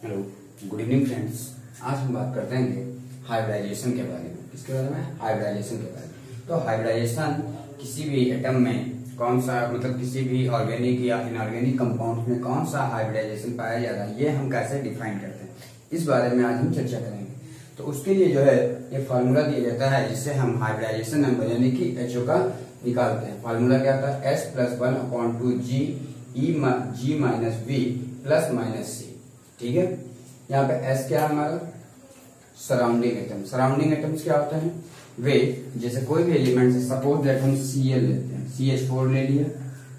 Hello, good evening friends. आज हम बात करते हैं हाइब्रिडाइजेशन के बारे में। किसके बारे में? हाइब्रिडाइजेशन के बारे में। तो हाइब्रिडाइजेशन किसी भी एटम में कौन सा, मतलब किसी भी ऑर्गेनिक या इनऑर्गेनिक कंपाउंड में कौन सा हाइब्रिडाइजेशन पाया जाता है, ये हम कैसे डिफाइन करते हैं, इस बारे में आज हम चर्चा करेंगे। तो उसके लिए जो है ये फार्मूला दिया जाता है, जिससे हम हाइब्रिडाइजेशन नंबर यानी कि एचओ का निकालते हैं। फार्मूला क्या था? S+1/2 G minus V plus minus C। ठीक है, यहाँ पे S क्या है हमारा? Surrounding atom. सराउंडिंग एटम्स क्या होते हैं? वे जैसे कोई भी एलिमेंट है, सपोज दैट हम Cl लेते हैं, CH4 ले लिया,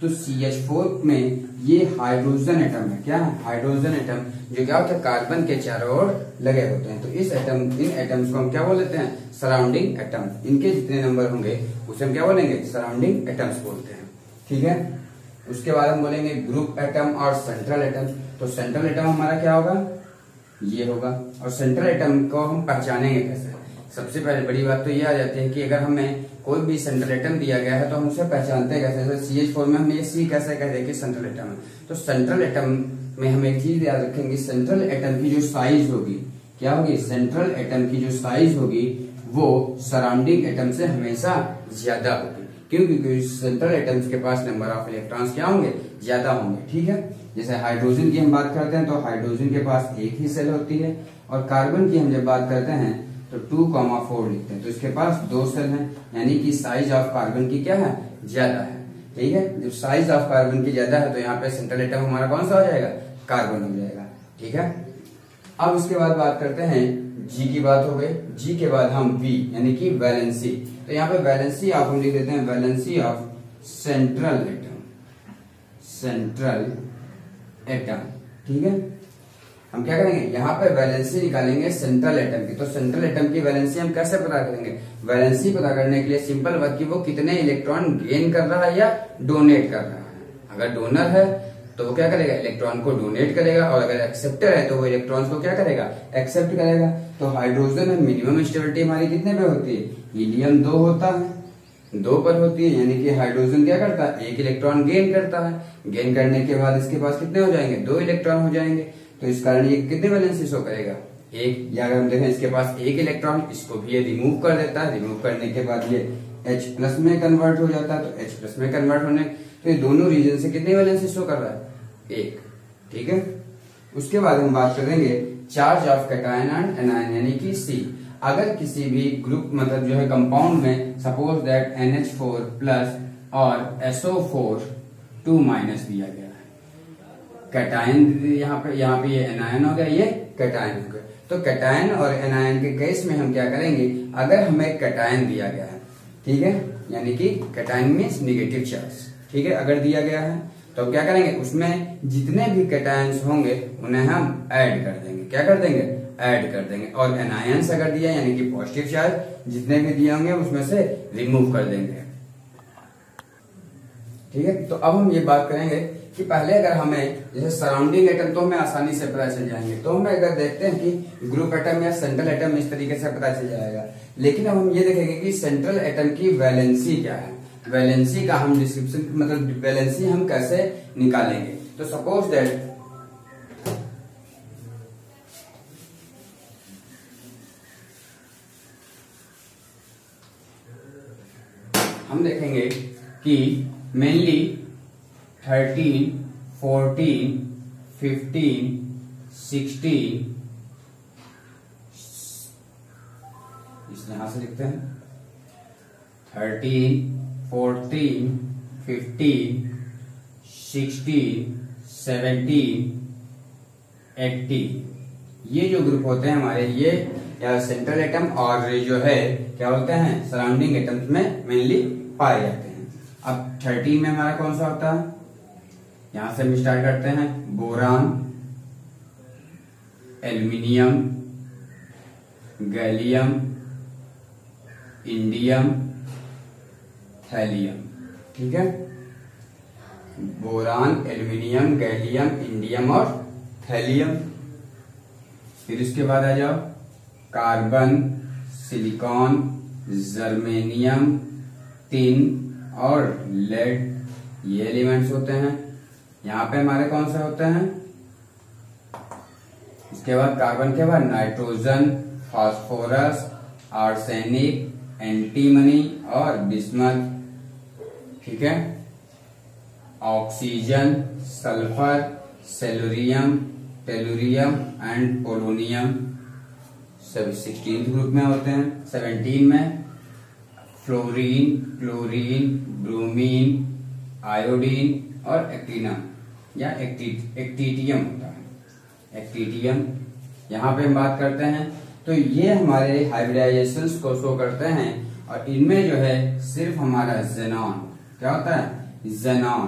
तो CH4 में ये हाइड्रोजन एटम है। क्या है? हाइड्रोजन एटम, जो क्या होता है कार्बन के चारों ओर लगे होते हैं। तो इन एटम्स को हम क्या बोल देते हैं? Surrounding atom. इनके जितने नंबर होंगे उसे हम क्या बोलेंगे? सराउंडिंग एटम्स बोलते हैं। ठीक है, उसके बाद हम बोलेंगे ग्रुप एटम और सेंट्रल एटम। तो सेंट्रल एटम हमारा क्या होगा? ये होगा। और सेंट्रल एटम को हम पहचानेंगे कैसे? सबसे पहले बड़ी बात तो ये आ जाती है कि अगर हमें कोई भी सेंट्रल एटम दिया गया है तो हम उसे पहचानते हैं कैसे? जैसे CH4 में हम ये C कैसे कह दें कि सेंट्रल एटम है। तो सेंट्रल एटम में हम एक चीज याद रखेंगे, सेंट्रल एटम की जो साइज होगी, क्या होगी? सेंट्रल एटम की जो साइज होगी वो सराउंडिंग एटम से हमेशा ज्यादा होगी। क्योंकि सेंट्रल एटम्स के पास नंबर ऑफ इलेक्ट्रॉन्स क्या होंगे? ज्यादा होंगे। ठीक है, जैसे हाइड्रोजन की हम बात करते हैं तो हाइड्रोजन के पास एक ही सेल होती है, और कार्बन की हम जब बात करते हैं तो 2,4 लिखते हैं, तो इसके पास 2 सेल हैं, यानी कि साइज ऑफ कार्बन की क्या है? ज्यादा है। ठीक है, जब साइज ऑफ कार्बन की ज्यादा है तो यहाँ पे सेंट्रल एटम हमारा कौन सा हो जाएगा? कार्बन हो जाएगा। ठीक है, अब उसके बाद बात करते हैं जी की बात हो गई। जी के बाद हम वी यानी कि वैलेंसी। तो यहाँ पे वैलेंसी ऑफ हम लिख देते हैं valency of central atom. Central atom. ठीक है, हम क्या करेंगे? यहाँ पे वैलेंसी निकालेंगे सेंट्रल एटम की। तो सेंट्रल एटम की वैलेंसी हम कैसे पता करेंगे? वैलेंसी पता करने के लिए सिंपल बात कि वो कितने इलेक्ट्रॉन गेन कर रहा है या डोनेट कर रहा है। अगर डोनर है तो वो क्या करेगा? इलेक्ट्रॉन को डोनेट करेगा, और अगर एक्सेप्टर है तो वो इलेक्ट्रॉन्स को क्या करेगा? एक्सेप्ट करेगा। तो हाइड्रोजन में मिनिमम स्टेबिलिटी हमारी कितने पे होती है? हीलियम 2 होता है, 2 पर होती है, यानी कि हाइड्रोजन क्या करता है? 1 इलेक्ट्रॉन गेन करता है। गेन करने के बाद इसके पास कितने हो जाएंगे? 2 इलेक्ट्रॉन हो जाएंगे। तो इस कारण ये कितने वैलेंसी शो करेगा? 1। या अगर हम देखें इसके पास 1 इलेक्ट्रॉन, इसको भी ये रिमूव कर देता है। रिमूव करने के बाद ये H+ में कन्वर्ट हो जाता है। तो H+ में कन्वर्ट होने, तो ये दोनों रीजन से कितनी वैलेंसी शो कर रहा है? 1। ठीक है, उसके बाद हम बात करेंगे charge of cation and anion यानी कि C। अगर किसी भी ग्रुप मतलब जो है कंपाउंड में सपोज दैट NH4 प्लस और SO4 2 माइनस दिया गया है, कैटायन यहाँ पे ये एनायन हो गया, ये कैटायन हो गया। तो कैटायन और एनायन के केस में हम क्या करेंगे? अगर हमें कैटायन दिया गया है, ठीक है, यानी कि कैटायन मीन्स निगेटिव चार्ज, ठीक है, अगर दिया गया है तो क्या करेंगे? उसमें जितने भी कैटायंस होंगे उन्हें हम ऐड कर देंगे। क्या कर देंगे? ऐड कर देंगे। और एनायंस अगर दिया यानी कि पॉजिटिव चार्ज जितने भी दिए होंगे उसमें से रिमूव कर देंगे। ठीक है, तो अब हम ये बात करेंगे कि पहले अगर हमें जैसे सराउंडिंग एटम तो हमें आसानी से पता चल जाएंगे। तो हम अगर देखते हैं कि ग्रुप एटम या सेंट्रल एटम इस तरीके से पता चल जाएगा। लेकिन अब हम ये देखेंगे कि सेंट्रल एटम की वैलेंसी क्या है। वैलेंसी का हम डिस्क्रिप्शन मतलब वैलेंसी हम कैसे निकालेंगे? तो सपोज दैट हम देखेंगे कि मेनली 13, 14, 15, 16 इस यहां से लिखते हैं 13, 14, 15, 16, 17, 18। ये जो ग्रुप होते हैं हमारे, ये या सेंट्रल एटम और जो है क्या बोलते हैं? सराउंडिंग एटम्स में मेनली पाए जाते हैं। अब 13 में हमारा कौन सा होता है? यहां से हम स्टार्ट करते हैं boron, aluminium, gallium, indium, thallium. ठीक है, बोरान, एल्यूमिनियम, गैलियम, इंडियम और थैलियम। फिर इसके बाद आ जाओ कार्बन, सिलिकॉन, जर्मेनियम, टिन और लेड। ये एलिमेंट्स होते हैं। यहाँ पे हमारे कौन से होते हैं? उसके बाद कार्बन के बाद नाइट्रोजन, फास्फोरस, आर्सेनिक, एंटीमनी और बिस्मथ, ठीक है। Oxygen, sulphur, selenium, tellurium and polonium सभी 16 ग्रुप में होते हैं। 17 में फ्लोरीन, क्लोरीन, ब्रोमीन, आयोडीन और एक्टिनम या एक्टिटियम होता है। एक्टिटियम यहाँ पे हम बात करते हैं। तो ये हमारे हाइब्रिडाइजेशंस को शो करते हैं और इनमें जो है सिर्फ हमारा ज़ेनॉन क्या होता है, ज़ेनॉन,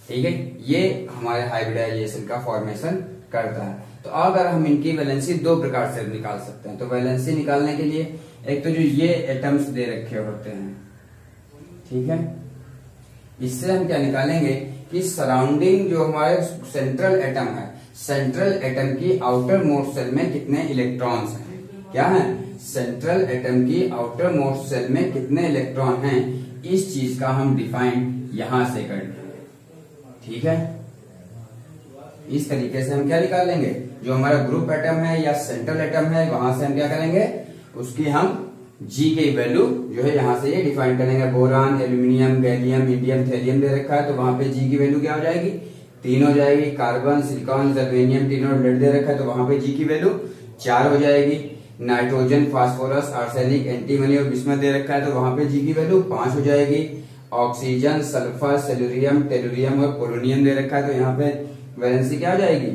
ठीक है, ये हमारे हाइब्रिडाइजेशन का फॉर्मेशन करता है। तो अगर हम इनकी वैलेंसी दो प्रकार से निकाल सकते हैं। तो वैलेंसी निकालने के लिए एक तो जो ये एटम्स दे रखे होते हैं, ठीक है, इससे हम क्या निकालेंगे कि सराउंडिंग जो हमारे सेंट्रल एटम है, सेंट्रल एटम की आउटर मोस्ट सेल में कितने इलेक्ट्रॉन्स हैं, क्या है, सेंट्रल एटम की आउटर मोस्ट सेल में कितने इलेक्ट्रॉन हैं, इस चीज का हम डिफाइन यहां से करेंगे, ठीक है। इस तरीके से हम क्या निकाल लेंगे, जो हमारा ग्रुप एटम है या सेंट्रल एटम है, वहां से हम क्या करेंगे, उसकी हम जी की वैल्यू जो है यहां से ये डिफाइन करेंगे। Boron, aluminium, gallium, indium, thallium दे रखा है तो वहां पे जी की वैल्यू क्या हो जाएगी, 3 हो जाएगी। कार्बन, सिलिकॉन, जर्मेनियम, टिन और लेड दे रखा है तो वहां पे जी की वैल्यू 4 हो जाएगी। नाइट्रोजन, फास्फोरस, आर्सेनिक, एंटीमनी और बिस्मथ दे रखा है तो वहां पे जी की वैल्यू 5 हो जाएगी। ऑक्सीजन, सल्फर, सेलुरियम, टेलुरियम और पोलोनियम दे रखा है तो यहाँ पे वैलेंसी क्या हो जाएगी,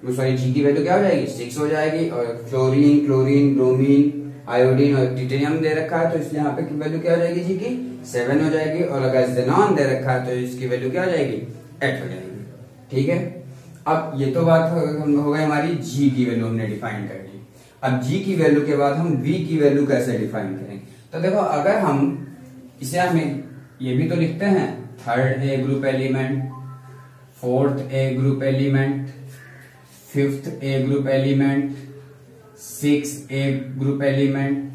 सॉरी जी की वैल्यू क्या हो जाएगी, 6 हो जाएगी। और फ्लोरीन, क्लोरीन, ब्रोमीन, आयोडीन और टिटेनियम दे रखा है तो इसलिए यहाँ पे वैल्यू क्या हो जाएगी जी की, 7 हो जाएगी। और अगर ज़ेनॉन दे रखा है तो इसकी वैल्यू क्या हो जाएगी, 8 हो जाएगी, ठीक है। अब ये तो बात हो गई हमारी जी की वैल्यू हमने डिफाइन कर ली। अब जी की वैल्यू के बाद हम वी की वैल्यू कैसे डिफाइन करेंगे। तो देखो अगर हम इसे हमें ये भी तो लिखते हैं, 3rd A group element, 4th A group element, 5th A group element, 6th A group element,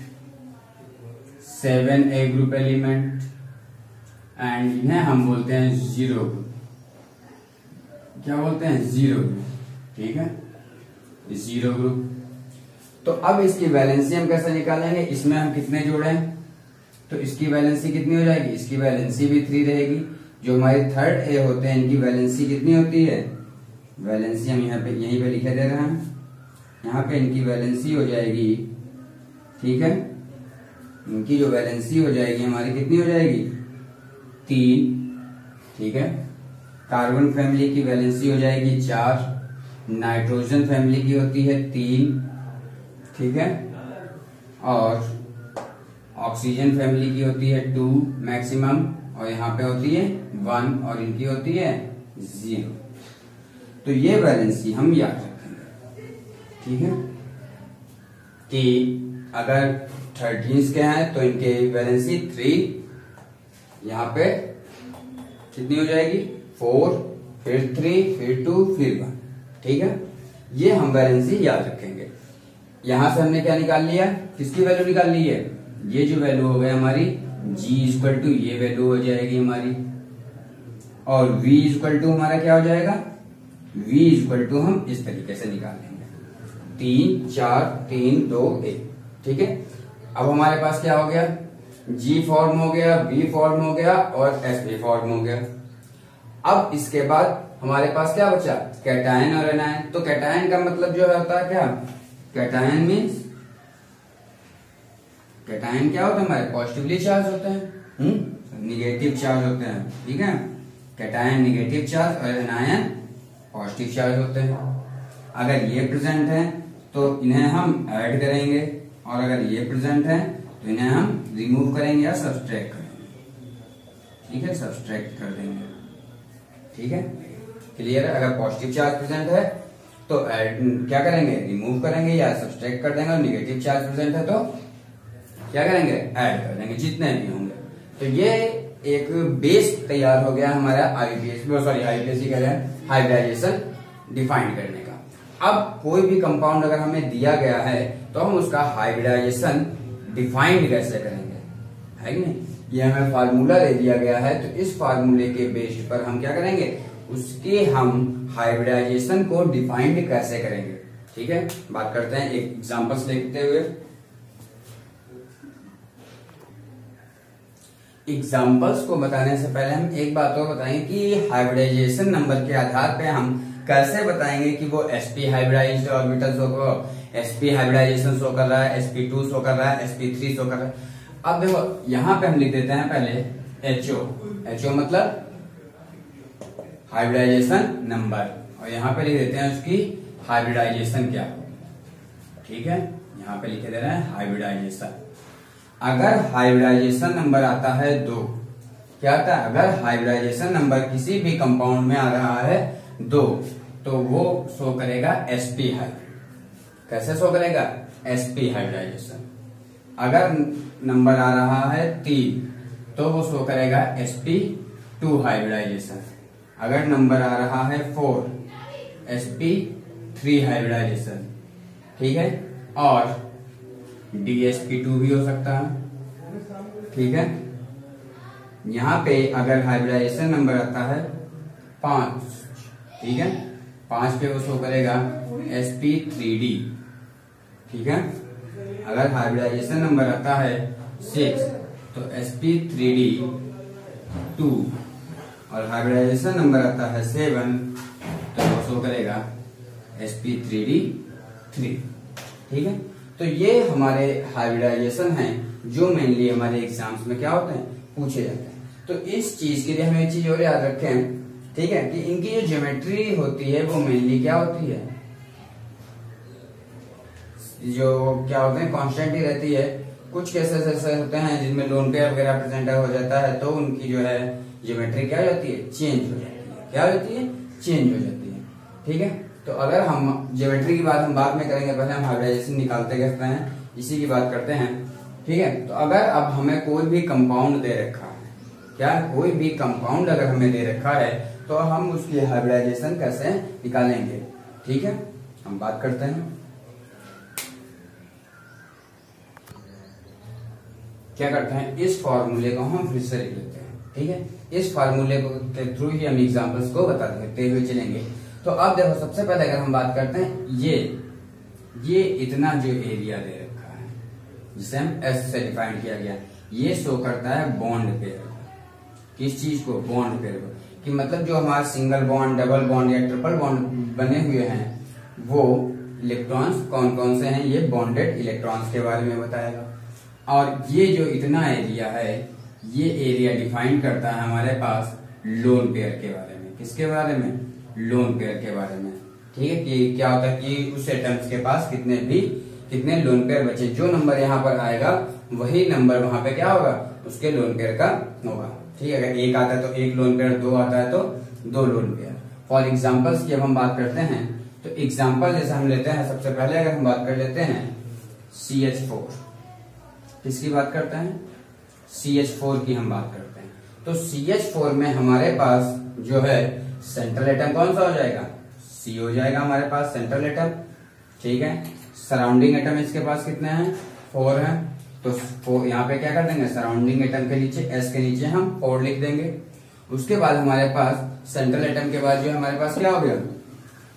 7 A group element and इन्हें हम बोलते हैं 0 ग्रुप। क्या बोलते हैं, 0 ग्रुप, ठीक है, 0 ग्रुप। तो अब इसकी वैलेंसी हम कैसे निकालेंगे, इसमें हम कितने जोड़ें, तो इसकी वैलेंसी कितनी हो जाएगी, इसकी वैलेंसी भी 3 रहेगी। जो हमारे 3rd ए होते हैं इनकी वैलेंसी कितनी होती है, वैलेंसी हम यहाँ पे यहीं पे लिखे दे रहे हैं, यहाँ पे इनकी वैलेंसी हो जाएगी, ठीक है, इनकी जो वैलेंसी हो जाएगी हमारी कितनी हो जाएगी, 3, ठीक है। कार्बन फैमिली की वैलेंसी हो जाएगी 4, नाइट्रोजन फैमिली की होती है 3, ठीक है, और ऑक्सीजन फैमिली की होती है 2 मैक्सिमम और यहाँ पे होती है 1 और इनकी होती है 0। तो ये वैलेंसी हम याद रखेंगे, ठीक है, कि अगर 13 के हैं तो इनके वैलेंसी 3, यहाँ पे कितनी हो जाएगी 4, फिर 3, फिर 2, फिर 1, ठीक है। ये हम वैलेंसी याद रखेंगे। यहां से हमने क्या निकाल लिया, किसकी वैल्यू निकाल ली है, ये जो वैल्यू हो गई हमारी G इक्वल टू ये वैल्यू हो जाएगी हमारी, और V इक्वल टू हमारा क्या हो जाएगा, V इक्वल टू हम इस तरीके से निकाल लेंगे, 3, 4, 3, 2, 1, ठीक है। अब हमारे पास क्या हो गया, G फॉर्म हो गया, V फॉर्म हो गया और Sp फॉर्म हो गया। अब इसके बाद हमारे पास क्या बचा, कैटायन और एनायन। तो कैटायन का मतलब जो होता है क्या, कैटायन मीन्स, कैटायन क्या होता है हमारे पॉजिटिवली चार्ज होते हैं, निगेटिव चार्ज होते हैं, ठीक है। कैटायन निगेटिव चार्ज और एनायन पॉजिटिव चार्ज होते हैं। अगर ये प्रेजेंट है तो इन्हें हम ऐड करेंगे और अगर ये प्रेजेंट है तो इन्हें हम रिमूव करेंगे या सब्सट्रैक्ट करेंगे, ठीक है, सब्सट्रैक्ट कर देंगे, ठीक है, क्लियर है। अगर पॉजिटिव चार्ज प्रेजेंट है तो ऐड क्या करेंगे, रिमूव करेंगे या सब्सट्रैक्ट कर देंगे, और निगेटिव चार्ज प्रेजेंट है तो क्या करेंगे, ऐड कर देंगे, जितने भी होंगे। तो ये एक बेस तैयार हो गया हमारा आईपीएस ही कह रहे हैं, हाइब्रिडाइजेशन डिफाइन करने का। अब कोई भी कंपाउंड अगर हमें दिया गया है तो हम उसका हाइब्रिडाइजेशन डिफाइन कैसे करेंगे, है कि नहीं। ये हमें फार्मूला दे दिया गया है तो इस फार्मूले के बेस पर हम क्या करेंगे, उसकी हम हाइब्रिडाइजेशन को डिफाइंड कैसे करेंगे। ठीक है, बात करते हैं एक एग्जांपल्स देखते हुए। एग्जांपल्स को बताने से पहले हम एक बात और बताएंगे कि हाइब्रिडाइजेशन नंबर के आधार पे हम कैसे बताएंगे कि वो sp हाइब्रिडाइज्ड ऑर्बिटल शो कर, sp हाइब्रिडाइजेशन शो कर रहा है, sp2 शो कर रहा है, sp3 शो कर रहा है। अब देखो यहां पे हम लिख देते हैं पहले HO मतलब हाइब्रिडाइजेशन नंबर, और यहाँ पे लिख देते हैं उसकी हाइब्रिडाइजेशन क्या। ठीक है, यहाँ पे लिखे दे रहे हैं हाइब्रिडाइजेशन। अगर हाइब्रिडाइजेशन नंबर आता है 2, क्या आता है, अगर हाइब्रिडाइजेशन नंबर किसी भी कंपाउंड में आ रहा है 2, तो वो शो करेगा sp हाइब्रिड। कैसे शो करेगा, sp हाइब्रिडाइजेशन। अगर नंबर आ रहा है 3, तो वो शो करेगा sp2 हाइब्रिडाइजेशन। अगर नंबर आ रहा है 4, sp3 हाइब्रिडाइजेशन। ठीक है, और dsp2 भी हो सकता है। ठीक है, यहां पे अगर हाइब्रिडाइजेशन नंबर आता है 5, ठीक है, 5 पे वो शो करेगा sp3d। ठीक है, अगर हाइब्रिडाइजेशन नंबर आता है 6, तो sp3d2, और हाइब्रिडाइजेशन नंबर आता है 7, तो वो शो करेगा sp3d3। ठीक है, तो ये हमारे हाइब्रिडाइजेशन हैं जो मेनली हमारे एग्जाम्स में क्या होते हैं, पूछे जाते हैं। तो इस चीज के लिए हमें एक चीज और याद रखें, ठीक है, कि इनकी जो ज्योमेट्री होती है वो मेनली क्या होती है, जो क्या होते हैं, कांस्टेंट ही रहती है। कुछ केसेस ऐसे होते हैं जिनमें लोन पेयर वगैरह प्रेजेंट हो जाता है, तो उनकी जो है ज्योमेट्री क्या हो जाती है, चेंज हो जाती है। क्या हो जाती है, चेंज हो जाती है। ठीक है, तो अगर हम ज्योमेट्री की बात हम बाद में करेंगे, पहले हम हाइब्रिडाइजेशन निकालते कहते हैं, इसी की बात करते हैं। ठीक है, तो अगर अब हमें कोई भी कंपाउंड दे रखा है, क्या कोई भी कंपाउंड अगर हमें दे रखा है, तो हम उसकी हाइब्रिडाइजेशन कैसे निकालेंगे। ठीक है, हम बात करते हैं। क्या करते हैं, इस फॉर्मूले को हम फिर से लिख लेते हैं। ठीक है, इस फार्मूले के थ्रू ही हम एग्जांपल्स को बताते हुए चलेंगे। तो अब देखो, सबसे पहले अगर हम बात करते हैं, ये इतना जो एरिया दे रखा है, जिसे हम एस से डिफाइन किया गया, ये शो करता है बॉन्ड पेयर। किस चीज को, बॉन्ड पेयर को, कि मतलब जो हमारे सिंगल बॉन्ड, डबल बॉन्ड या ट्रिपल बॉन्ड बने हुए हैं, वो इलेक्ट्रॉन्स कौन कौन से हैं, ये बॉन्डेड इलेक्ट्रॉन्स के बारे में बताएगा। और ये जो इतना एरिया है, ये एरिया डिफाइन करता है हमारे पास लोन पेयर के बारे में। किसके बारे में, लोन पेयर के बारे में। ठीक है, कि क्या होता है कि उस एटम्स के पास कितने लोन पेयर बचे, जो नंबर यहाँ पर आएगा वही नंबर वहां पे क्या होगा, उसके लोन पेयर का होगा। ठीक है, अगर 1 आता है तो 1 लोन पेयर, 2 आता है तो 2 लोन पेयर। फॉर एग्जाम्पल्स की अब हम बात करते हैं, तो एग्जाम्पल जैसे हम लेते हैं, सबसे पहले अगर हम बात कर लेते हैं CH4, किसकी बात करते हैं, CH4 की हम बात करते हैं। तो CH4 में हमारे पास जो है सेंट्रल एटम कौन सा हो जाएगा, C हो जाएगा हमारे पास सेंट्रल एटम। ठीक है, सराउंडिंग एटम इसके पास कितने हैं, 4 हैं। तो यहाँ पे क्या कर देंगे, सराउंडिंग एटम के नीचे S के नीचे हम 4 लिख देंगे। उसके बाद हमारे पास सेंट्रल एटम के बाद जो हमारे पास क्या हो गया,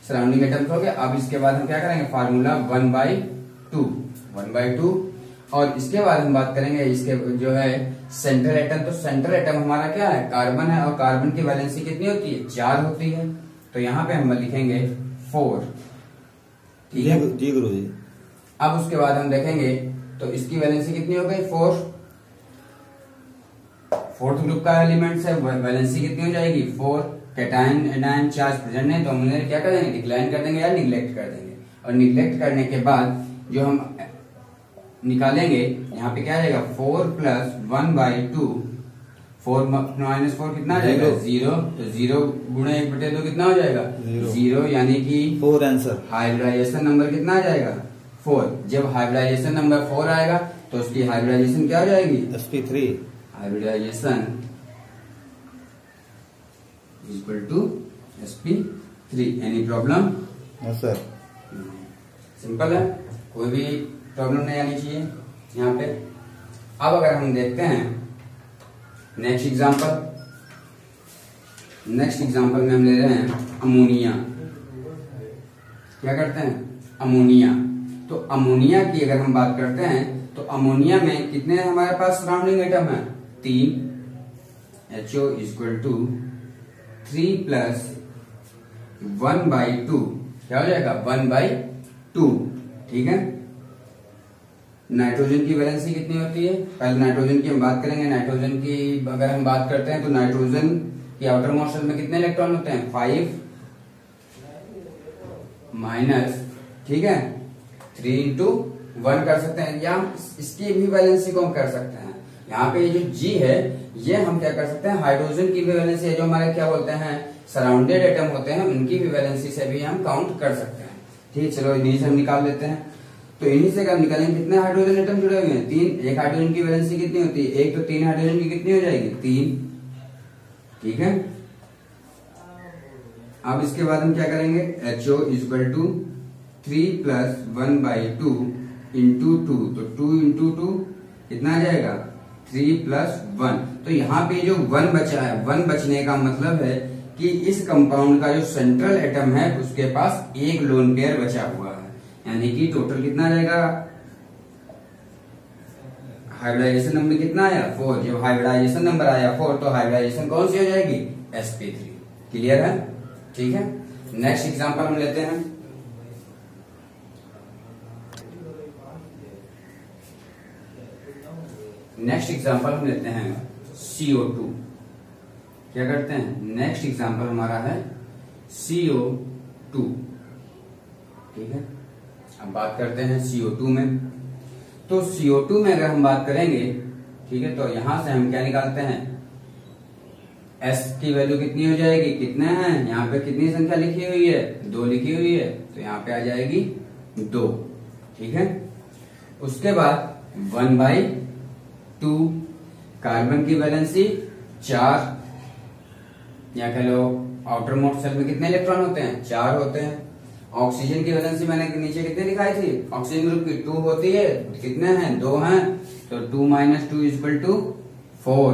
सराउंडिंग एटम्स हो गया। अब इसके बाद हम क्या करेंगे, फार्मूला 1/2, और इसके बाद हम बात करेंगे इसके जो है सेंट्रल एटम। तो सेंट्रल एटम हमारा क्या है, कार्बन है, और कार्बन की वैलेंसी कितनी होती है, 4 होती है। तो यहाँ पे हम लिखेंगे 4। ठीक है जी गुरु जी। अब उसके बाद हम देखेंगे तो इसकी वैलेंसी कितनी हो गई, 4। फोर्थ ग्रुप का एलिमेंट्स है, वैलेंसी कितनी हो जाएगी, 4। कैटायन एनायन चार्ज प्रेजेंट है, तो हम उन्हें क्या कर देंगे, डिक्लाइन कर देंगे या निग्लेक्ट कर देंगे। और निग्लेक्ट करने के बाद जो हम निकालेंगे, यहाँ पे क्या आ जाएगा, 4 + 1/2। 4 - 4 कितना आ जाएगा, 0। तो 0 × 1/2 कितना हो जाएगा, 0, यानी कि 4 आंसर। हाइब्रिडाइजेशन नंबर कितना आ जाएगा, 4। जब हाइब्रिडाइजेशन नंबर 4 आएगा तो उसकी हाइब्रिडाइजेशन क्या हो जाएगी, sp3। Hybridization = sp3। Any problem, no sir. Simple है, कोई भी प्रॉब्लम नहीं आनी चाहिए यहाँ पे। अब अगर हम देखते हैं नेक्स्ट एग्जांपल, नेक्स्ट एग्जांपल में हम ले रहे हैं अमोनिया। क्या करते हैं? अमोनिया। तो अमोनिया की अगर हम बात करते हैं तो अमोनिया में कितने हमारे पास सराउंडिंग एटम है? 3। HO इक्वल टू 3 प्लस 1/2 क्या हो जाएगा? 1/2। ठीक है। नाइट्रोजन की वैलेंसी कितनी होती है? पहले नाइट्रोजन की हम बात करेंगे। नाइट्रोजन की अगर हम बात करते हैं तो नाइट्रोजन की आउटर मोस्ट शेल में कितने इलेक्ट्रॉन होते हैं? 5 माइनस, ठीक है, 3 into 1 कर सकते हैं, या इसकी भी वैलेंसी को हम कर सकते हैं। यहाँ पे ये जो G है ये हम क्या कर सकते हैं? हाइड्रोजन की भी वैलेंसी है, जो हमारे क्या बोलते हैं सराउंडेड एटम होते हैं, उनकी भी वैलेंसी से भी हम काउंट कर सकते हैं। ठीक, चलो इन्हीं से हम निकाल लेते हैं। तो इन्हीं से हम निकालेंगे कितने हाइड्रोजन एटम जुड़े हुए हैं? 3। एक हाइड्रोजन की वैलेंसी कितनी होती है? 1, तो 3 हाइड्रोजन की कितनी हो जाएगी? 3। ठीक है। अब इसके बाद हम क्या करेंगे? HO equal to 3 plus 1/2 into 2, तो 2 इंटू 2 कितना आ जाएगा? 3 प्लस 1। तो यहाँ पे जो 1 बचा है, 1 बचने का मतलब है कि इस कंपाउंड का जो सेंट्रल एटम है उसके पास एक लोन पेयर बचा हुआ है, यानी कि टोटल कितना आ जाएगा? हाइब्रिडाइजेशन नंबर कितना आया? 4। जब हाइब्रिडाइजेशन नंबर आया 4 तो हाइब्रिडाइजेशन कौन सी हो जाएगी? sp3। क्लियर है? ठीक है। नेक्स्ट एग्जांपल हम लेते हैं। नेक्स्ट एग्जांपल हम लेते हैं CO2। क्या करते हैं? नेक्स्ट एग्जांपल हमारा है CO2। ठीक है। अब बात करते हैं CO2 में। तो CO2 में अगर हम बात करेंगे, ठीक है, तो यहां से हम क्या निकालते हैं? S की वैल्यू कितनी हो जाएगी? कितने हैं यहाँ पे? कितनी संख्या लिखी हुई है? 2 लिखी हुई है, तो यहाँ पे आ जाएगी 2। ठीक है। उसके बाद 1/2 कार्बन की वैलेंसी 4, या कह लो आउटर मोस्ट शेल में कितने इलेक्ट्रॉन होते हैं? 4 होते हैं। ऑक्सीजन की वैलेंसी मैंने नीचे कितने दिखाई थी? ऑक्सीजन ग्रुप की 2 होती है, कितने हैं? 2 हैं, तो 2 - 2 इक्वल टू 4।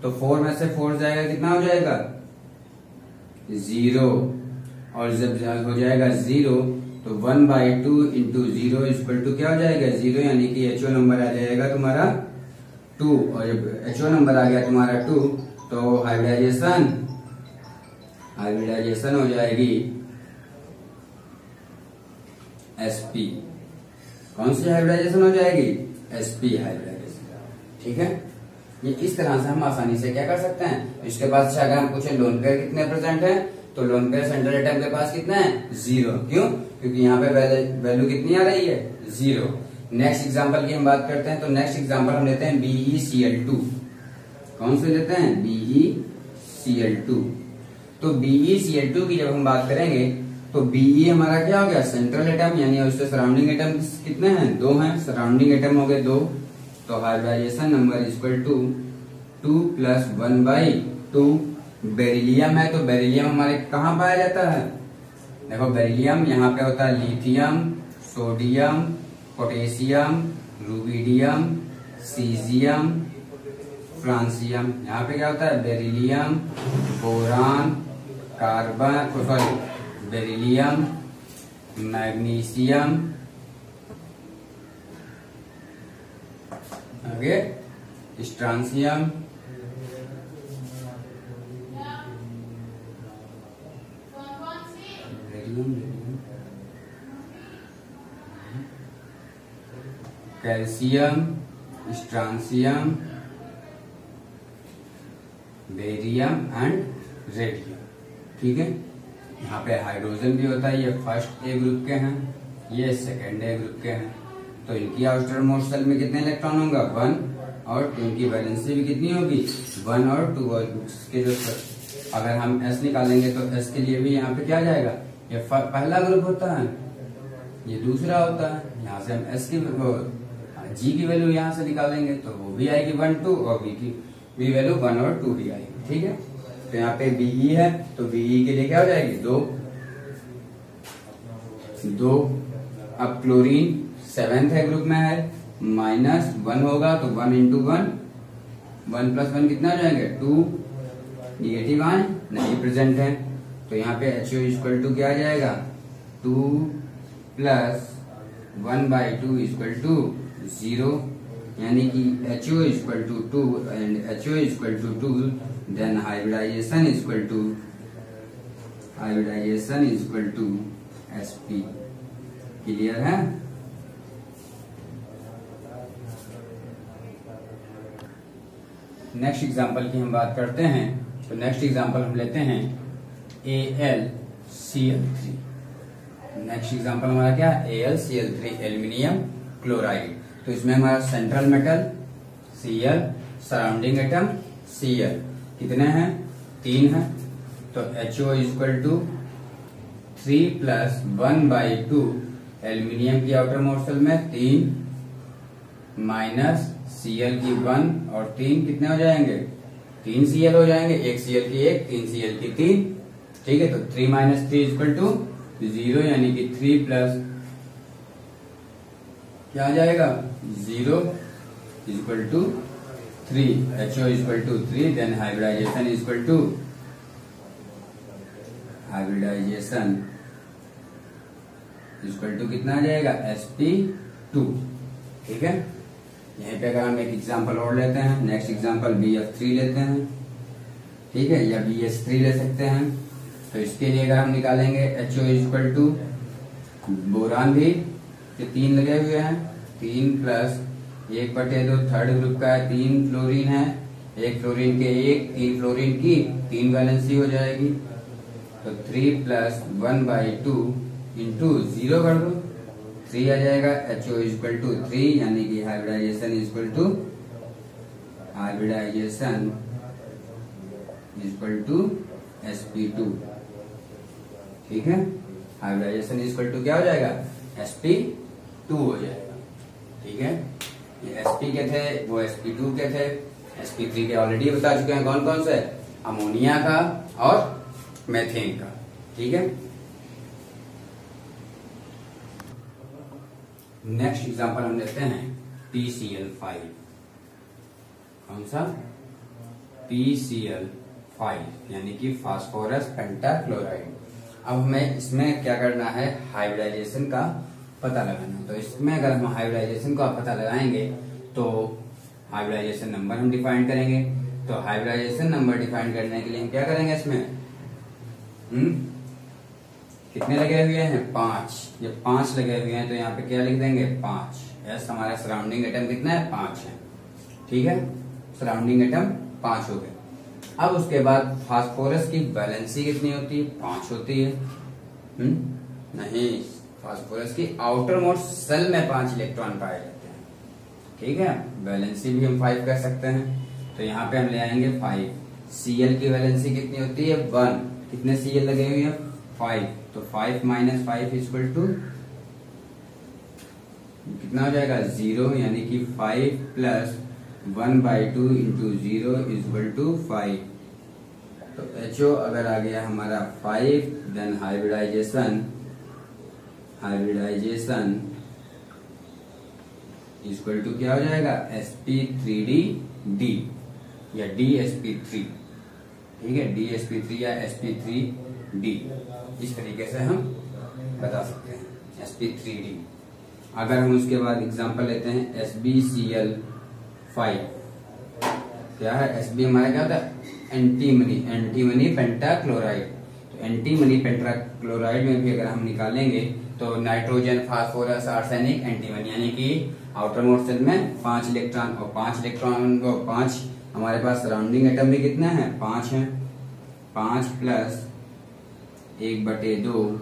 तो 4 में से 4 जाएगा, कितना हो जाएगा? 0। और जब हो जाएगा 0 तो 1/2 इंटू 0 इक्वल टू क्या हो जाएगा? 0, यानी कि HO नंबर आ जाएगा तुम्हारा 2। और जब HO नंबर आ गया तुम्हारा 2 तो हाइब्रिडाइजेशन हो जाएगी sp। कौन सी हाइब्रिडाइजेशन हो जाएगी? sp hybridization. ठीक है। ये इस तरह से हम आसानी से क्या कर सकते हैं? इसके बाद से अगर हम पूछे लोन पेयर कितने प्रेजेंट है, तो लोन पेयर सेंट्रल एटम के पास कितना है? 0। क्यों? क्योंकि यहाँ पे वैल्यू कितनी आ रही है? 0। नेक्स्ट एग्जांपल की हम बात करते हैं। तो नेक्स्ट एग्जांपल हम लेते हैं BeCl2। कौन से लेते हैं? BeCl2। तो BeCl2 की जब हम बात करेंगे तो Be हमारा क्या हो गया? सेंट्रल एटम, यानी उससे सराउंडिंग एटम कितने हैं? 2 हैं। सराउंडिंग एटम हो गए 2, तो hybridization number equal to 2 plus 1/2। Beryllium है, तो बेरिलियम हमारे कहाँ पाया जाता है? देखो बेरिलियम यहाँ पे होता है lithium, sodium, potassium, rubidium, caesium, francium. यहाँ पे क्या होता है? Beryllium, boron, carbon, sorry, beryllium, magnesium, आगे strontium, calcium, strontium, barium and radium. ठीक है। यहाँ पे हाइड्रोजन भी होता है, ये फर्स्ट ए ग्रुप के हैं, ये सेकेंड ए ग्रुप के हैं। तो इनकी आउटर मोस्ट शेल में कितने इलेक्ट्रॉन होगा? 1 और 2 की वैलेंसी भी कितनी होगी? 1 और 2। और इसके जो अगर हम S निकालेंगे तो S के लिए भी यहाँ पे क्या जाएगा? ये पहला ग्रुप होता है, ये दूसरा होता है। यहाँ से हम S की G की वैल्यू यहाँ से निकालेंगे तो वो भी आएगी 1, 2, और B की भी वैल्यू 1 और 2 भी आएगी। ठीक है। तो यहाँ पे Be है, तो Be के लिए क्या हो जाएगी? 2। अब क्लोरीन 7th है ग्रुप में है, -1 होगा, तो 1 into 1, 1 + 1 कितना हो जाएंगे? 2, नेगेटिव आयन, नहीं प्रेजेंट है, तो यहाँ पे HO इक्वल टू क्या आ जाएगा 2 प्लस 1/2 इक्वल टू 0, यानी कि HO equal to 2 and HO equal to 2, then hybridization equal to SP। Clear है? नेक्स्ट एग्जांपल की हम बात करते हैं, तो नेक्स्ट एग्जांपल हम लेते हैं AlCl3। नेक्स्ट एग्जांपल हमारा क्या AlCl3 एल्यूमिनियम क्लोराइड। तो इसमें हमारा central metal Cl, surrounding atom Cl, कितने हैं 3 हैं, तो HO equal to 3 plus 1/2 aluminium की आउटर मोर्सल में 3 माइनस Cl की 1 और 3 कितने हो जाएंगे 3 Cl हो जाएंगे, 1 Cl की 1, 3 Cl की 3, ठीक है। तो 3 माइनस 3 इक्वल टू 0, यानी कि 3 प्लस क्या आ जाएगा 0 equal to 3, HO equal to 3, then hybridization equal to कितना आ जाएगा sp2, ठीक है। यहीं पे अगर हम एक एग्जांपल और लेते हैं, नेक्स्ट एग्जांपल BF3 लेते हैं, ठीक है, या BS3 ले सकते हैं। तो इसके लिए अगर हम निकालेंगे HO इक्वल टू बोरान भी 3 लगे हुए हैं, 3 प्लस 1/2 थर्ड ग्रुप का है, 3 फ्लोरीन है, 1 फ्लोरीन के 1, 3 फ्लोरीन की 3 वैलेंसी हो जाएगी, तो 3 प्लस 1/2 इंटू 0 कर दो, 3 आ जाएगा, HO इक्वल टू 3, यानी कि हाइब्रिडाइजेशन इक्वल टू sp2, ठीक है। हाइब्रिडाइजेशन इक्वल टू क्या हो जाएगा sp2 हो जाएगा, ठीक है। ये sp के थे, वो sp2 के थे, sp3 के ऑलरेडी बता चुके हैं कौन कौन से, अमोनिया का और मेथेन का, ठीक है। नेक्स्ट एग्जांपल हम लेते हैं PCl5। कौन सा PCl5, यानी कि फास्फोरस पेंटाक्लोराइड। अब हमें इसमें क्या करना है हाइब्रिडाइजेशन का पता लगाना। तो इसमें अगर हम हाइब्रिडाइजेशन का पता लगाएंगे तो हाइब्रिडाइजेशन नंबर हम डिफाइन करेंगे। तो हाइब्रिडाइजेशन नंबर डिफाइन करने के लिए हम क्या करेंगे, इसमें कितने लगे हुए हैं 5, ये 5 लगे हुए हैं, तो यहाँ पे क्या लिख देंगे 5। यस, हमारा सराउंडिंग एटम कितना है 5 है, ठीक है। सराउंडिंग एटम 5 हो गए। अब उसके बाद फास्फोरस की वैलेंसी कितनी होती है 5 होती है। नहीं, फास्फोरस की आउटर मोस्ट सेल में 5 इलेक्ट्रॉन पाए जाते हैं, ठीक है। वैलेंसी भी हम 5 कर सकते हैं, तो यहाँ पे हम ले आएंगे 5। Cl की वैलेंसी कितनी होती है 1, कितने Cl लगे हुए हैं 5, तो 5 माइनस 5 इक्वल टू कितना हो जाएगा 0, यानी कि 5 प्लस 1/2 इंटू 0 इक्वल टू 5। तो HO अगर आ गया हमारा 5, देन हाइब्रिडाइजेशन इक्वल टू क्या हो जाएगा sp3d या dsp3, ठीक है, dsp3 या sp3d, इस तरीके से हम बता सकते हैं sp3d। अगर हम उसके बाद एग्जांपल लेते हैं SbCl5, क्या है Sb हमारा क्या होता है एंटीमनी पेंटाक्लोराइड। तो एंटीमनी पेंटाक्लोराइड में भी अगर हम निकालेंगे तो नाइट्रोजन, फास्फोरस, आर्सेनिक, एंटीमनी, यानी कि आउटर मोस्ट सेल में 5 इलेक्ट्रॉन और 5 इलेक्ट्रॉन को 5 हमारे पास सराउंडिंग एटम भी कितने हैं 5 हैं, 5 प्लस 1/2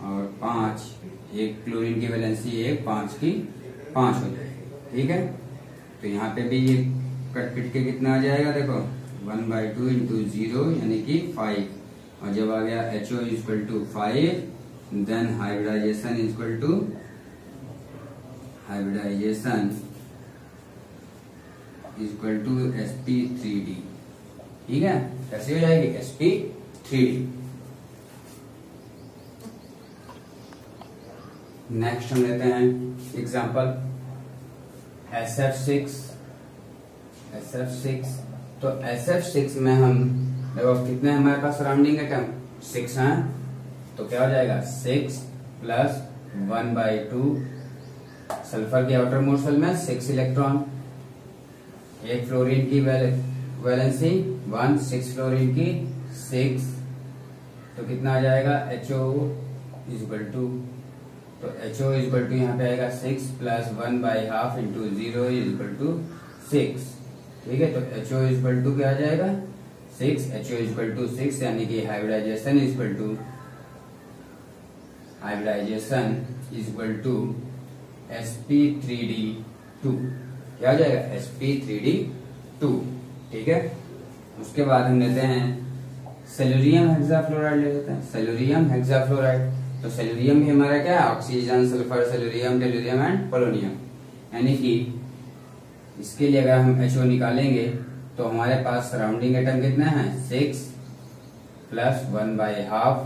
और 5, 1 क्लोरीन की वैलेंसी 1, 5 की 5 हो जाएगी, ठीक है। तो यहाँ पे भी ये कट पिट के कितना आ जाएगा देखो 1/2 इंटू 0 यानी कि 5, और जब आ गया HO equal to 5, then hybridization equal to sp3d, ठीक है। कैसे हो जाएगी sp3d। नेक्स्ट हम लेते हैं एग्जांपल SF6। तो SF6 में हम देखो कितने हमारे पास सराउंडिंग एटम 6 हैं, तो क्या हो जाएगा 6 प्लस 1/2 सल्फर के आउटर मोस्ट शेल में 6 इलेक्ट्रॉन, एक फ्लोरीन की वैलेंसी 1, 6 फ्लोरीन की 6, तो कितना आ जाएगा HO इक्वल टू, तो HO इक्वल टू यहाँ पे आएगा 6 प्लस 1/2 इंटू 0 इक्वल टू 6। ठीक है, तो HO इक्वल टू क्या आ जाएगा 6, HO इक्वल टू 6, यानी कि हाइब्रिडाइजेशन इक्वल टू sp3d2, क्या हो जाएगा sp3d2। ठीक है, उसके बाद हम लेते हैं सेलुरियम हेक्साफ्लोराइड ले लेते हैं, सेलुरियम हेक्साफ्लोराइड। तो सेलुरियम भी हमारा क्या है, oxygen, sulphur, selenium, tellurium and polonium, यानी कि इसके लिए अगर हम HO निकालेंगे तो हमारे पास सराउंडिंग एटम कितने हैं 6 प्लस 1/2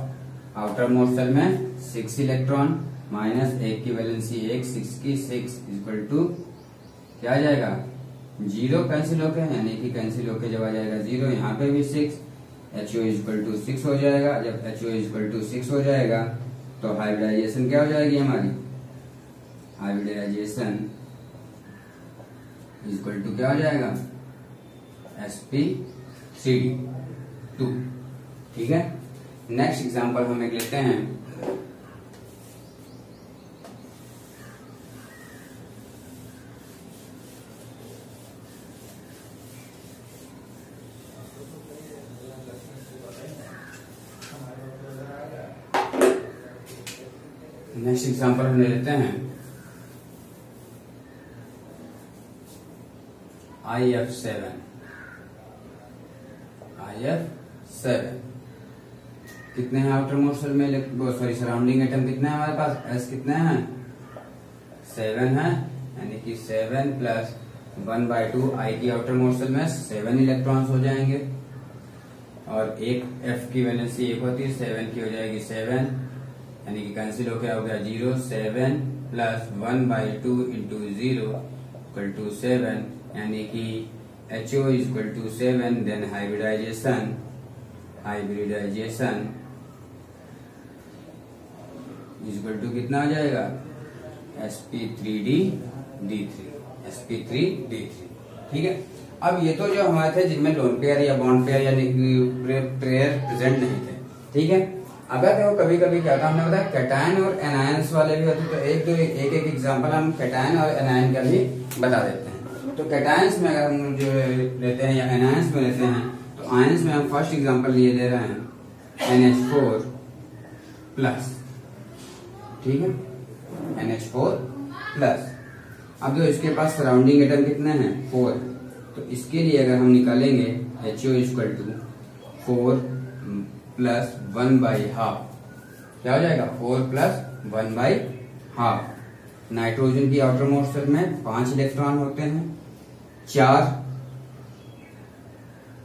आउटर मोस्ट शेल में 6 इलेक्ट्रॉन माइनस एक की वैलेंसी 1, 6 की 6 इक्वल टू क्या आ जाएगा 0 कैंसिल होके, यानी कि कैंसिल होके जब आ जाएगा 0, यहाँ पे भी 6, HO इक्वल टू 6 हो जाएगा। जब HO इक्वल टू 6 हो जाएगा तो हाइब्रिडाइजेशन क्या हो जाएगी हमारी, हाइब्रिडाइजेशन इक्वल टू क्या हो जाएगा sp3d2। ठीक है, नेक्स्ट एग्जांपल हम एक लेते हैं, हम ले लेते हैं IF7। कितने हैं आउटर मोस्ट शेल में, सॉरी सराउंडिंग एटम कितने हैं हमारे पास, S कितने हैं 7 है, यानी कि 7 प्लस 1/2 I की आउटर मोस्ट शेल में 7 इलेक्ट्रॉन्स हो जाएंगे, और एक F की वैलेंसी 1 होती है, 7 की हो जाएगी 7, यानी कि कैंसिल हो गया 0, 7 प्लस 1/2 इंटू 0 इक्वल टू 7, यानी कि HO equal to 7। Then hybridization equal to कितना आ जाएगा sp3d3। ठीक है, अब ये तो जो हमारे थे जिनमें लोन पेयर या बॉन्ड पेयर या पेयर प्रेजेंट नहीं थे। ठीक है, अगर देखो कभी कभी क्या था, हमने बताया कैटायन और एनायंस वाले भी होते, तो एक एग्जांपल हम कैटायन और एनायन का भी बता देते हैं। तो कैटायंस में अगर हम जो लेते हैं या एनायंस में लेते हैं, तो आयंस में हम फर्स्ट एग्जांपल लिए दे रहे हैं NH4 प्लस। ठीक है, NH4 प्लस। अब जो इसके पास सराउंडिंग एटम कितने हैं 4, तो इसके लिए अगर हम निकालेंगे HO इक्वल टू 4 प्लस 1/2, क्या हो जाएगा 4 प्लस 1/2। नाइट्रोजन की आउटर मोस्ट शेल में 5 इलेक्ट्रॉन होते हैं, 4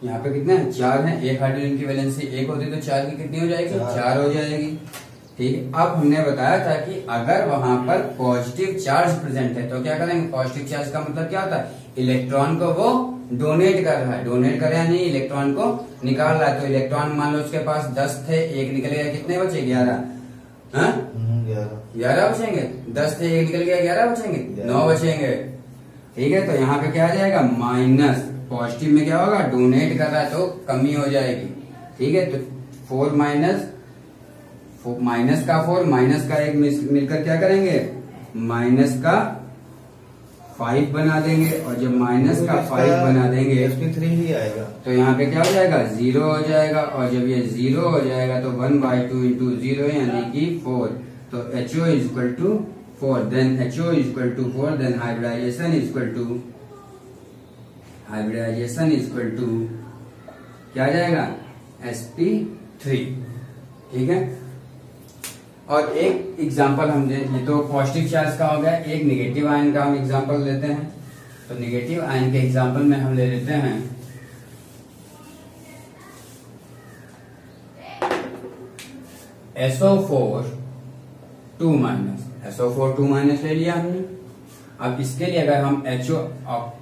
यहाँ पे कितने हैं 4 हैं, एक हाइड्रोजन की वैलेंसी 1 होती है, तो 4 की कितनी हो जाएगी 4 हो जाएगी। ठीक है, अब हमने बताया था कि अगर वहां पर पॉजिटिव चार्ज प्रेजेंट है तो क्या करेंगे, पॉजिटिव चार्ज का मतलब क्या होता है, इलेक्ट्रॉन को वो डोनेट कर रहा है, डोनेट कर रहा है नहीं, इलेक्ट्रॉन को निकाल रहा है। तो इलेक्ट्रॉन मान लो उसके पास 10 थे, एक निकल गया, कितने बचे 11, 11 बचेंगे, 10 थे एक निकल गया, 11 बचेंगे, 9 बचेंगे। ठीक है, तो यहाँ पे क्या आ जाएगा माइनस, पॉजिटिव में क्या होगा डोनेट कर रहा है तो कमी हो जाएगी। ठीक है, तो 4 माइनस का 4 माइनस का 1 मिलकर क्या करेंगे माइनस का 5 बना देंगे, और जब माइनस का 5 बना देंगे sp3 ही आएगा, तो यहाँ पे क्या हो जाएगा 0 हो जाएगा, और जब ये 0 हो जाएगा तो 1/2 इंटू 0 यानी कि 4, तो HO equal to 4, then HO equal to 4, then hybridization equal to क्या आ जाएगा sp3। ठीक है, और एक एग्जांपल हम ये तो पॉजिटिव चार्ज का हो गया, एक नेगेटिव आयन का हम एग्जांपल लेते हैं। तो नेगेटिव आयन के एग्जांपल में हम ले लेते हैं SO4 2- ले लिया हमने। अब इसके लिए अगर हम HO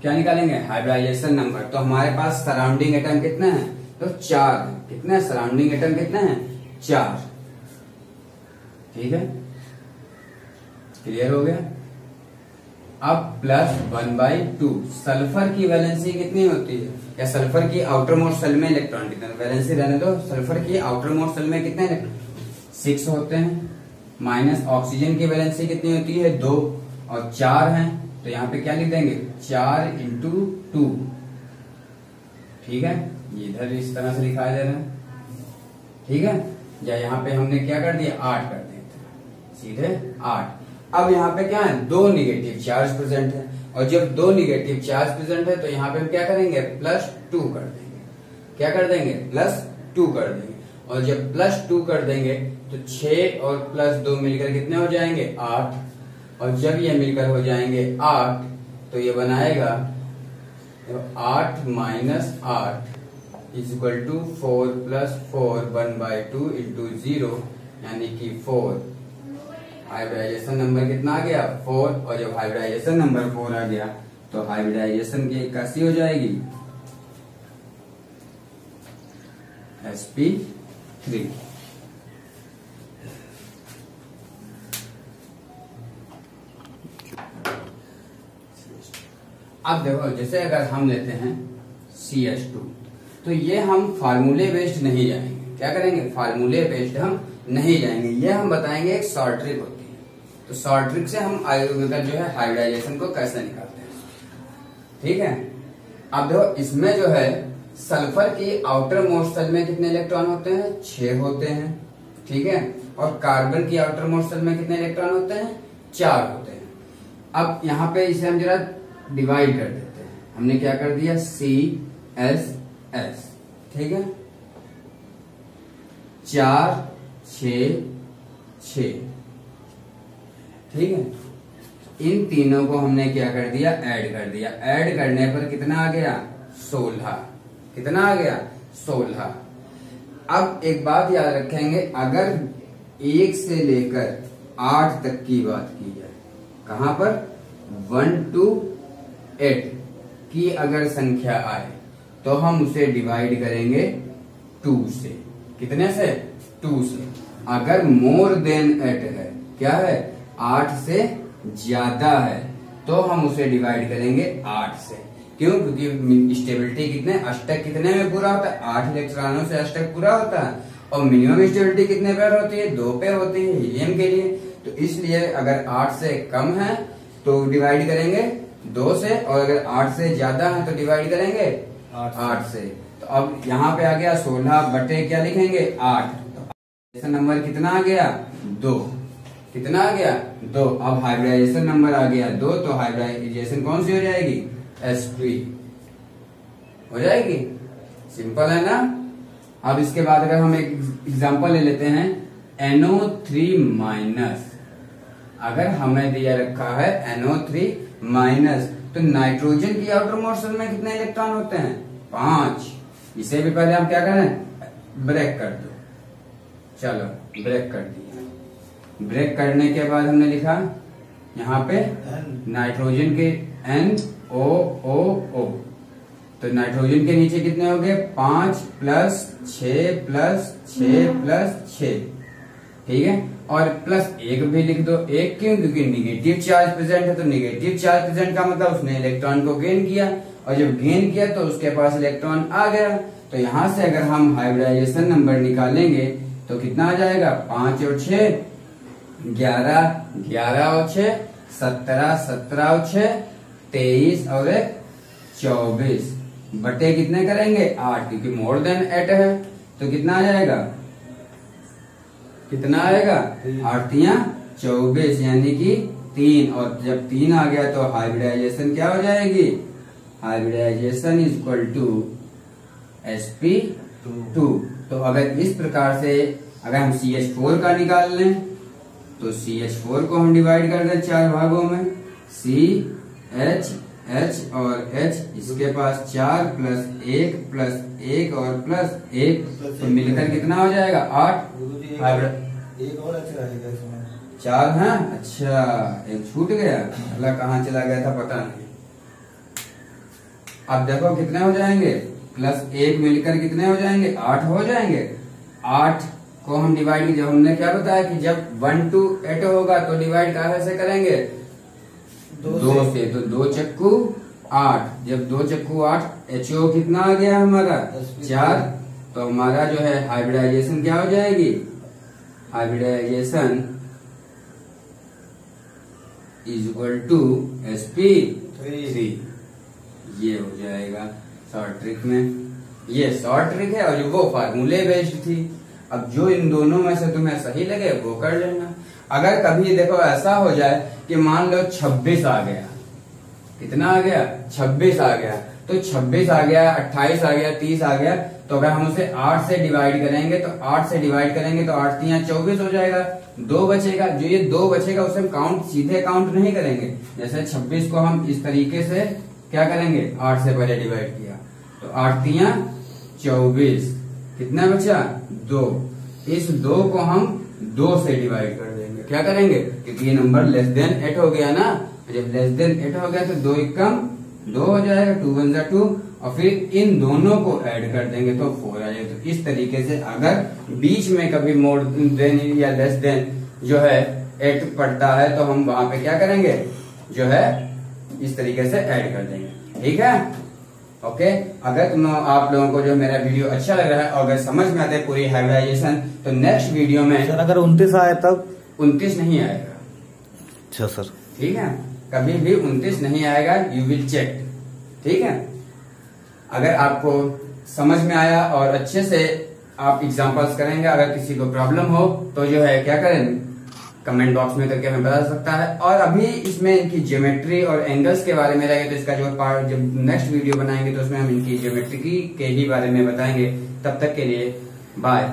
क्या निकालेंगे हाइब्रिडाइजेशन नंबर, तो हमारे पास सराउंडिंग एटम कितने हैं तो 4 है। कितने सराउंडिंग एटम कितने हैं? 4। ठीक है, क्लियर हो गया। अब +1/2 सल्फर की वैलेंसी कितनी होती है, या सल्फर की आउटर मोस्ट सेल में इलेक्ट्रॉन कितने, वैलेंसी रहने दो, सल्फर की आउटर मोस्ट सेल में कितने इलेक्ट्रॉन 6 होते हैं, माइनस ऑक्सीजन की वैलेंसी कितनी होती है 2 और 4 है, तो यहाँ पे क्या लिख देंगे 4 × 2। ठीक है, ये इधर इस तरह से दिखाया जा रहा है। ठीक है, या यहाँ पे हमने क्या कर दिया 8 कर दिया सीधे 8। अब यहाँ पे क्या है 2 निगेटिव चार्ज प्रेजेंट है, और जब 2 निगेटिव चार्ज प्रेजेंट है तो यहाँ पे हम क्या करेंगे +2 कर देंगे। क्या कर देंगे +2 कर देंगे, और जब +2 कर देंगे तो 6 और +2 मिलकर कितने हो जाएंगे 8, और जब ये मिलकर हो जाएंगे 8 तो ये बनाएगा 8 - 8 = 4 + 4 1/2 × 0 यानी कि 4। हाइब्रिडाइजेशन नंबर कितना आ गया 4, और जब हाइब्रिडाइजेशन नंबर 4 आ गया तो हाइब्रिडाइजेशन की इक्कासी हो जाएगी sp3। अब देखो जैसे अगर हम लेते हैं CH2 तो ये हम फार्मूले बेस्ड नहीं जाएंगे। क्या करेंगे फार्मूले बेस्ड हम नहीं जाएंगे, ये हम बताएंगे एक शॉर्ट ट्रिक होती है। तो शॉर्ट ट्रिक से हम जो है हाइब्रिडाइजेशन को कैसे निकालते हैं। ठीक है, अब देखो इसमें जो है सल्फर की आउटर मोस्ट सेल में कितने इलेक्ट्रॉन होते हैं 6 होते हैं। ठीक है, और कार्बन की आउटर मोस्ट सेल में कितने इलेक्ट्रॉन होते हैं 4 होते हैं। अब यहाँ पे इसे हम जरा डिवाइड कर देते हैं। हमने क्या कर दिया CSS। ठीक है, 4 6 6। ठीक है, इन तीनों को हमने क्या कर दिया ऐड कर दिया। ऐड करने पर कितना आ गया 16। कितना आ गया 16। अब एक बात याद रखेंगे, अगर 1 से लेकर 8 तक की बात की जाए, कहां पर 1 to 8 की अगर संख्या आए तो हम उसे डिवाइड करेंगे 2 से। कितने से 2 से। अगर मोर देन 8 है, क्या है 8 से ज्यादा है, तो हम उसे डिवाइड करेंगे 8 से। क्यों? क्योंकि स्टेबिलिटी कितने अष्टक कितने में पूरा होता है 8 इलेक्ट्रॉनों से अष्टक पूरा होता है, और मिनिमम स्टेबिलिटी कितने पर होती है 2 पे होती है हीलियम के लिए। तो इसलिए अगर 8 से कम है तो डिवाइड करेंगे 2 से, और अगर 8 से ज्यादा है तो डिवाइड करेंगे 8 से। तो अब यहाँ पे आ गया 16 बटे क्या लिखेंगे 8। तो नंबर कितना आ गया 2। कितना आ गया 2। अब हाइब्रिडाइजेशन नंबर आ गया 2, तो हाइब्रिडाइजेशन कौन सी हो जाएगी sp हो जाएगी। सिंपल है ना। अब इसके बाद अगर हम एक एग्जांपल ले लेते हैं NO3-। अगर हमें दिया रखा है NO3-, तो नाइट्रोजन की आउटर मोस्ट सेल में कितने इलेक्ट्रॉन होते हैं 5। इसे भी पहले हम क्या करें ब्रेक कर दो। चलो ब्रेक कर दिया। ब्रेक करने के बाद हमने लिखा यहाँ पे नाइट्रोजन के NOOO, तो नाइट्रोजन के नीचे कितने हो गए 5 + 6 + 6 + 6। ठीक है, और +1 भी लिख दो। 1 क्यों? क्योंकि निगेटिव चार्ज प्रेजेंट है, तो निगेटिव चार्ज प्रेजेंट का मतलब उसने इलेक्ट्रॉन को गेन किया, और जब गेन किया तो उसके पास इलेक्ट्रॉन आ गया। तो यहाँ से अगर हम हाइब्रिडाइजेशन नंबर निकालेंगे तो कितना आ जाएगा 5 और 6 11, 11 और 6 17, 17 और 6 23 और 1 24 बटे कितने करेंगे 8, क्योंकि मोर देन 8 है। तो कितना आ जाएगा कितना आएगा 8 × 24 यानी कि 3। और जब 3 आ गया तो हाइब्रिडाइजेशन क्या हो जाएगी हाइब्रिडाइजेशन = sp2। तो अगर इस प्रकार से अगर हम CH4 का निकाल लें तो CH4 को हम डिवाइड कर दें 4 भागों में, C H H और H, इसके पास 4 + 1 + 1 और +1, तो मिलकर कितना हो जाएगा 8। एक और अच्छा रहेगा इसमें 4 है। अच्छा, एक छूट गया, अगला कहाँ चला गया था पता नहीं। अब देखो कितने हो जाएंगे प्लस 1 मिलकर कितने हो जाएंगे? 8 हो जाएंगे। 8 को हम डिवाइड, जब हमने क्या बताया कि जब 1 to 8 होगा तो डिवाइड कहाँ से करेंगे? 2 से। तो 2 चक्कू 8, जब 2 चक्कू 8, HO कितना आ गया हमारा? 4। तो हमारा जो है हाइब्रिडाइजेशन क्या हो जाएगी? Hybridization is equal to sp3। ये हो जाएगा शॉर्ट ट्रिक में। ये शॉर्ट ट्रिक है और वो फार्मूले बेस्ड थी। अब जो इन दोनों में से तुम्हें सही लगे वो कर लेना। अगर कभी देखो ऐसा हो जाए कि मान लो 26 आ गया, कितना आ गया? 26 आ गया। तो 26 आ गया, 28 आ गया, 30 आ गया, तो अगर हम उसे 8 से डिवाइड करेंगे तो 8 से डिवाइड करेंगे तो 8 3 24 हो जाएगा। 2 बचेगा, जो ये 2 बचेगा उसे हम काउंट सीधे काउंट नहीं करेंगे। जैसे 26 को हम इस तरीके से क्या करेंगे? 8 से पहले डिवाइड किया तो 8 3 24, कितना बचा? 2। इस 2 को हम 2 से डिवाइड कर देंगे। क्या करेंगे? क्योंकि ये नंबर लेस देन 8 हो गया ना, जब लेस देन 8 हो गया तो 2 एकम 2 हो जाएगा, 2 1 जा 2, और फिर इन दोनों को ऐड कर देंगे तो 4 आ जाएगा। तो इस तरीके से अगर बीच में कभी मोर देन या लेस देन जो है 8 पड़ता है तो हम वहां पे क्या करेंगे? जो है इस तरीके से ऐड कर देंगे। ठीक है, ओके। अगर आप लोगों को जो मेरा वीडियो अच्छा लग रहा है और अगर समझ में आता है पूरी हाइब्रिडाइजेशन, तो नेक्स्ट वीडियो में सर अगर 29 आए तब? 29 नहीं आएगा। अच्छा सर, ठीक है, कभी भी 29 नहीं आएगा, यू विल चेक। ठीक है, अगर आपको समझ में आया और अच्छे से आप एग्जांपल्स करेंगे, अगर किसी को प्रॉब्लम हो तो जो है क्या करें? कमेंट बॉक्स में करके हमें बता सकता है। और अभी इसमें इनकी ज्योमेट्री और एंगल्स के बारे में रहेगा, तो इसका जो पार्ट जब नेक्स्ट वीडियो बनाएंगे तो उसमें हम इनकी ज्योमेट्री के ही बारे में बताएंगे। तब तक के लिए बाय।